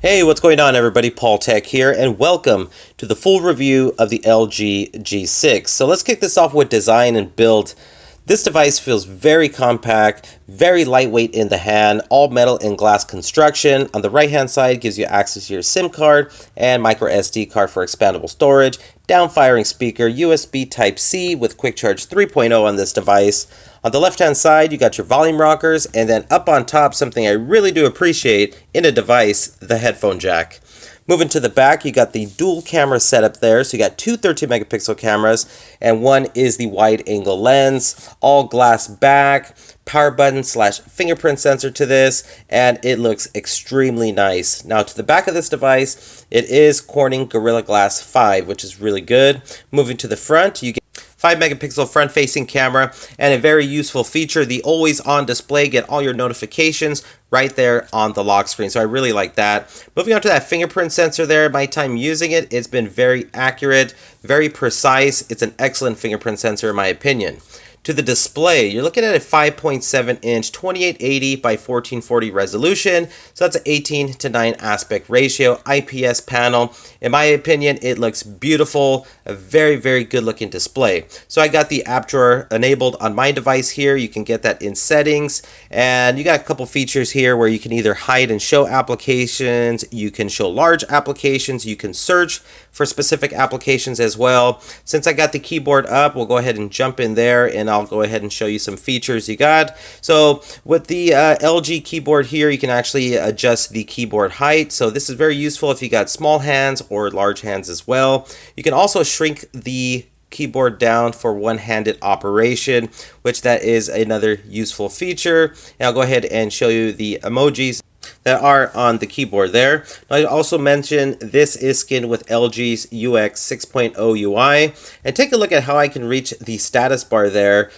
Hey, what's going on everybody? Paul Tech here, and welcome to the full review of the LG G6. So let's kick this off with design and build. This device feels very compact, very lightweight in the hand, all metal and glass construction. On the right hand side gives you access to your SIM card and micro SD card for expandable storage, down-firing speaker, USB Type-C with Quick Charge 3.0 on this device. On the left-hand side, you got your volume rockers, and then up on top, something I really do appreciate in a device, the headphone jack. Moving to the back, you got the dual camera setup there. So you got two 13 megapixel cameras, and one is the wide angle lens, all glass back, power button / fingerprint sensor to this, and it looks extremely nice. Now to the back of this device, it is Corning Gorilla Glass 5, which is really good. Moving to the front, you get 5 megapixel front facing camera, and a very useful feature, the always on display, get all your notifications right there on the lock screen. So I really like that. Moving on to that fingerprint sensor there, my time using it, it's been very accurate, very precise. It's an excellent fingerprint sensor in my opinion. To the display, you're looking at a 5.7 inch 2880 by 1440 resolution. So that's an 18:9 aspect ratio IPS panel. In my opinion, it looks beautiful, a very, very good looking display. So I got the app drawer enabled on my device here. You can get that in settings, and you got a couple features here where you can either hide and show applications, you can show large applications, you can search for specific applications as well. Since I got the keyboard up, we'll go ahead and jump in there, and I'll go ahead and show you some features you got. So with the LG keyboard here, you can actually adjust the keyboard height. So this is very useful if you got small hands or large hands as well. You can also shrink the keyboard down for one-handed operation, which that is another useful feature. And I'll go ahead and show you the emojis that are on the keyboard there. Now, I also mentioned this is skinned with LG's UX 6.0 UI, and take a look at how I can reach the status bar there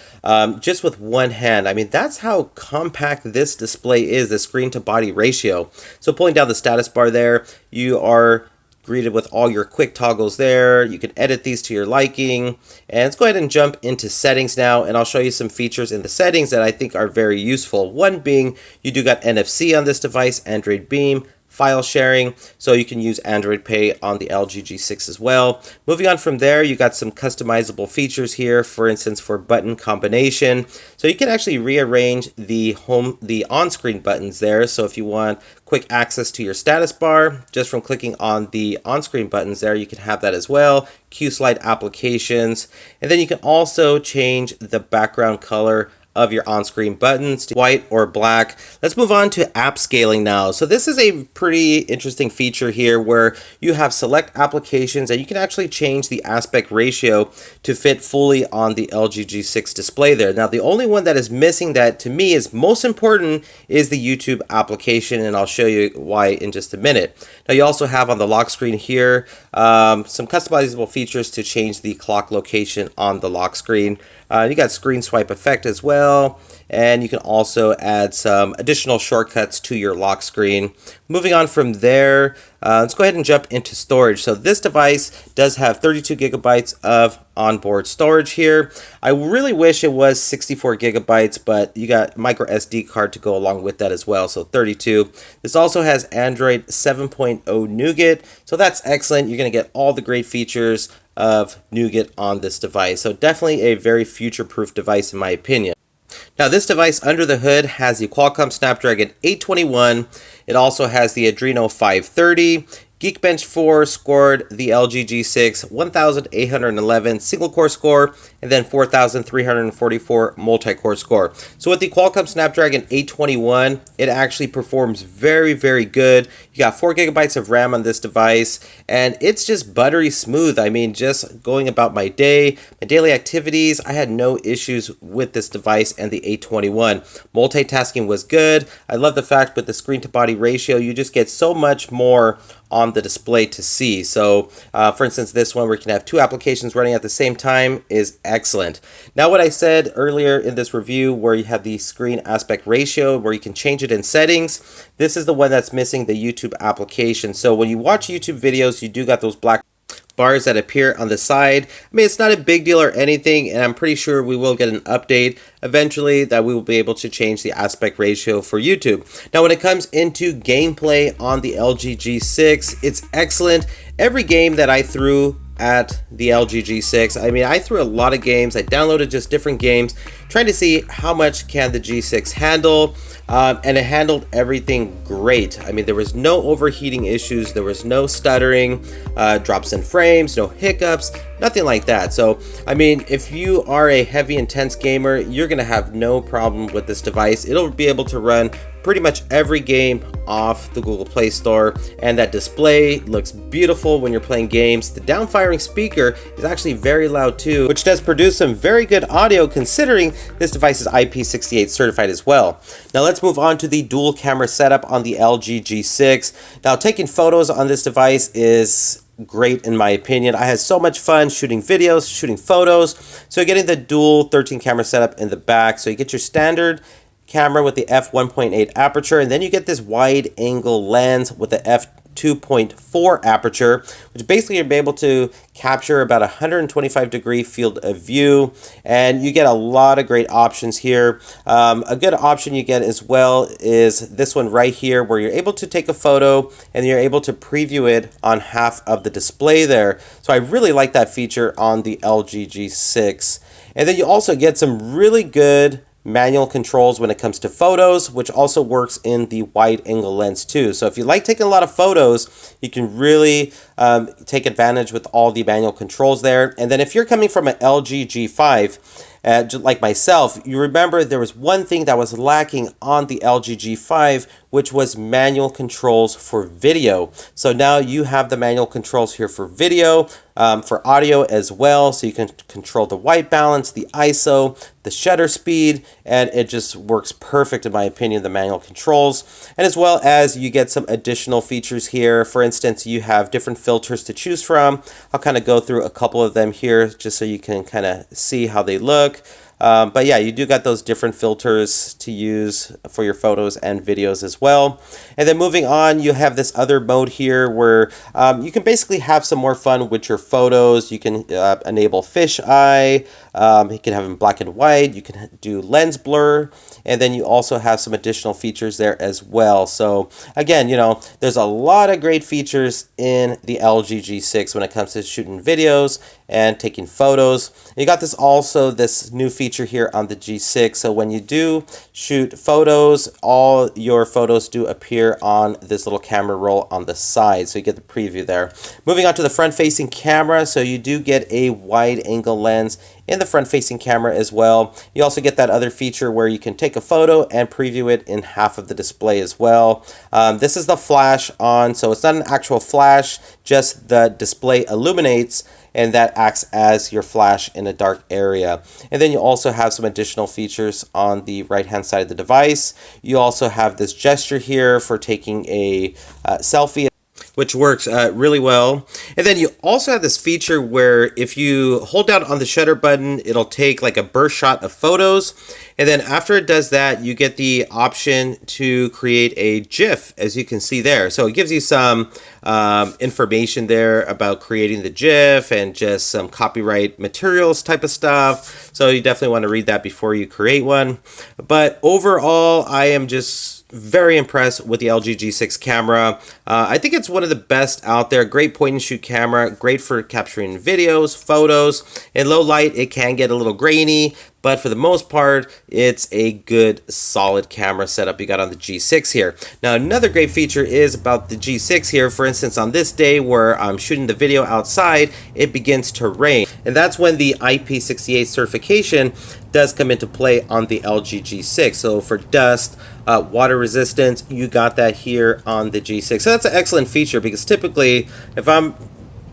just with one hand. I mean, that's how compact this display is, the screen to body ratio. So pulling down the status bar there, you are greeted with all your quick toggles there. You can edit these to your liking. And let's go ahead and jump into settings now, and I'll show you some features in the settings that I think are very useful. One being, you do got NFC on this device, Android Beam, file sharing, so you can use Android Pay on the LG G6 as well. Moving on from there, you got some customizable features here, for instance, for button combination. So you can actually rearrange the on-screen buttons there. So if you want quick access to your status bar, just from clicking on the on-screen buttons there, you can have that as well. Q-Slide applications, and then you can also change the background color of your on-screen buttons to white or black. Let's move on to app scaling now. So this is a pretty interesting feature here where you have select applications and you can actually change the aspect ratio to fit fully on the LG G6 display there. Now the only one that is missing that to me is most important is the YouTube application, and I'll show you why in just a minute. Now you also have on the lock screen here some customizable features to change the clock location on the lock screen. You got screen swipe effect as well, and you can also add some additional shortcuts to your lock screen. Moving on from there, let's go ahead and jump into storage. So this device does have 32 gigabytes of onboard storage here. I really wish it was 64 gigabytes, but you got micro SD card to go along with that as well, so 32. This also has Android 7.0 Nougat, so that's excellent. You're going to get all the great features of Nougat on this device. So definitely a very future-proof device in my opinion. Now this device under the hood has the Qualcomm Snapdragon 821. It also has the Adreno 530. Geekbench 4 scored the LG G6 1,811 single core score, and then 4,344 multi-core score. So with the Qualcomm Snapdragon 821, it actually performs very, very good. You got 4 gigabytes of RAM on this device, and it's just buttery smooth. I mean, just going about my day, my daily activities, I had no issues with this device and the 821. Multitasking was good. I love the fact with the screen to body ratio, you just get so much more on the display to see. So for instance, this one where you can have two applications running at the same time is excellent. Now what I said earlier in this review where you have the screen aspect ratio where you can change it in settings, this is the one that's missing the YouTube application. So when you watch YouTube videos, you do got those black bars that appear on the side. I mean, it's not a big deal or anything, and I'm pretty sure we will get an update eventually that we will be able to change the aspect ratio for YouTube. Now, when it comes into gameplay on the LG G6, it's excellent. Every game that I threw at the LG G6, I mean, I threw a lot of games. I downloaded just different games, trying to see how much can the G6 handle, and it handled everything great. I mean, there was no overheating issues, there was no stuttering, drops in frames, no hiccups, nothing like that. So, I mean, if you are a heavy, intense gamer, you're gonna have no problem with this device. It'll be able to run pretty much every game off the Google Play Store, and that display looks beautiful when you're playing games. The downfiring speaker is actually very loud too, which does produce some very good audio considering this device is IP68 certified as well. Now let's move on to the dual camera setup on the LG G6. Now, taking photos on this device is great in my opinion. I had so much fun shooting videos, shooting photos. So getting the dual 13 camera setup in the back, so you get your standard camera with the f1.8 aperture, and then you get this wide angle lens with the f2.4 aperture, which basically you'll be able to capture about 125 degree field of view, and you get a lot of great options here. A good option you get as well is this one right here, where you're able to take a photo and you're able to preview it on half of the display there. So I really like that feature on the LG G6. And then you also get some really good manual controls when it comes to photos, which also works in the wide angle lens too. So if you like taking a lot of photos, you can really take advantage with all the manual controls there. And then if you're coming from an LG G5, like myself, you remember there was one thing that was lacking on the LG G5, which was manual controls for video. So now you have the manual controls here for video, for audio as well. So you can control the white balance, the ISO, the shutter speed, and it just works perfect in my opinion, the manual controls. And as well as you get some additional features here. For instance, you have different filters to choose from. I'll kind of go through a couple of them here just so you can kind of see how they look. But yeah, you do got those different filters to use for your photos and videos as well. And then moving on, you have this other mode here where you can basically have some more fun with your photos. You can enable fisheye, you can have them black and white, you can do lens blur, and then you also have some additional features there as well. So again, you know, there's a lot of great features in the LG G6 when it comes to shooting videos and taking photos. You got this new feature here on the G6. So when you do shoot photos, all your photos do appear on this little camera roll on the side. So you get the preview there. Moving on to the front facing camera. So you do get a wide angle lens in the front facing camera as well. You also get that other feature where you can take a photo and preview it in half of the display as well. This is the flash on, so it's not an actual flash, just the display illuminates, and that acts as your flash in a dark area. And then you also have some additional features on the right hand side of the device. You also have this gesture here for taking a selfie, which works really well. And then you also have this feature where if you hold down on the shutter button, it'll take like a burst shot of photos. And then after it does that, you get the option to create a GIF, as you can see there. So it gives you some information there about creating the GIF and just some copyright materials type of stuff. So you definitely want to read that before you create one. But overall, I am just very impressed with the LG G6 camera. I think it's one of the best out there. Great point and shoot camera, great for capturing videos, photos. In low light, it can get a little grainy, but for the most part, it's a good, solid camera setup you got on the G6 here. Now, another great feature is about the G6 here. For instance, on this day where I'm shooting the video outside, it begins to rain. And that's when the IP68 certification does come into play on the LG G6. So for dust, water resistance, you got that here on the G6. So that's an excellent feature because typically, if I'm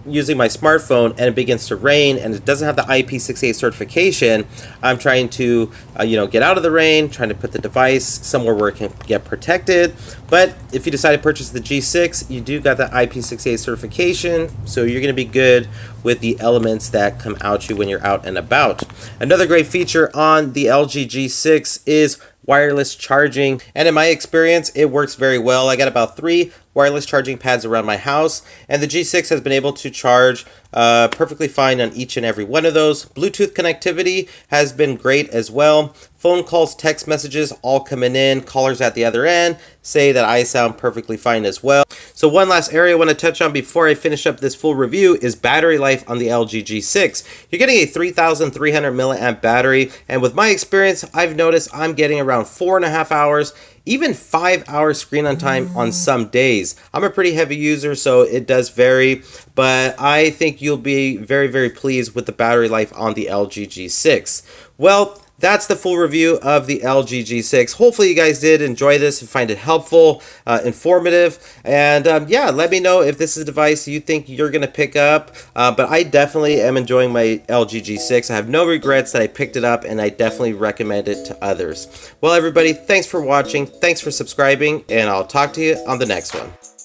using my smartphone and it begins to rain and it doesn't have the IP68 certification, I'm trying to get out of the rain, trying to put the device somewhere where it can get protected. But if you decide to purchase the G6, you do got the IP68 certification, so you're going to be good with the elements that come out you when you're out and about. Another great feature on the LG G6 is wireless charging, and in my experience, it works very well. I got about 3 wireless charging pads around my house, and the G6 has been able to charge perfectly fine on each and every one of those. Bluetooth connectivity has been great as well. Phone calls, text messages, all coming in. Callers at the other end say that I sound perfectly fine as well. So one last area I want to touch on before I finish up this full review is battery life on the LG G6. You're getting a 3,300 milliamp battery, and with my experience, I've noticed I'm getting around 4.5 hours, even 5 hours screen on time on some days. I'm a pretty heavy user, so it does vary, but I think you'll be very, very pleased with the battery life on the LG G6. Well, that's the full review of the LG G6. Hopefully you guys did enjoy this and find it helpful, informative, and yeah, let me know if this is a device you think you're going to pick up, but I definitely am enjoying my LG G6. I have no regrets that I picked it up, and I definitely recommend it to others. Well, everybody, thanks for watching, thanks for subscribing, and I'll talk to you on the next one.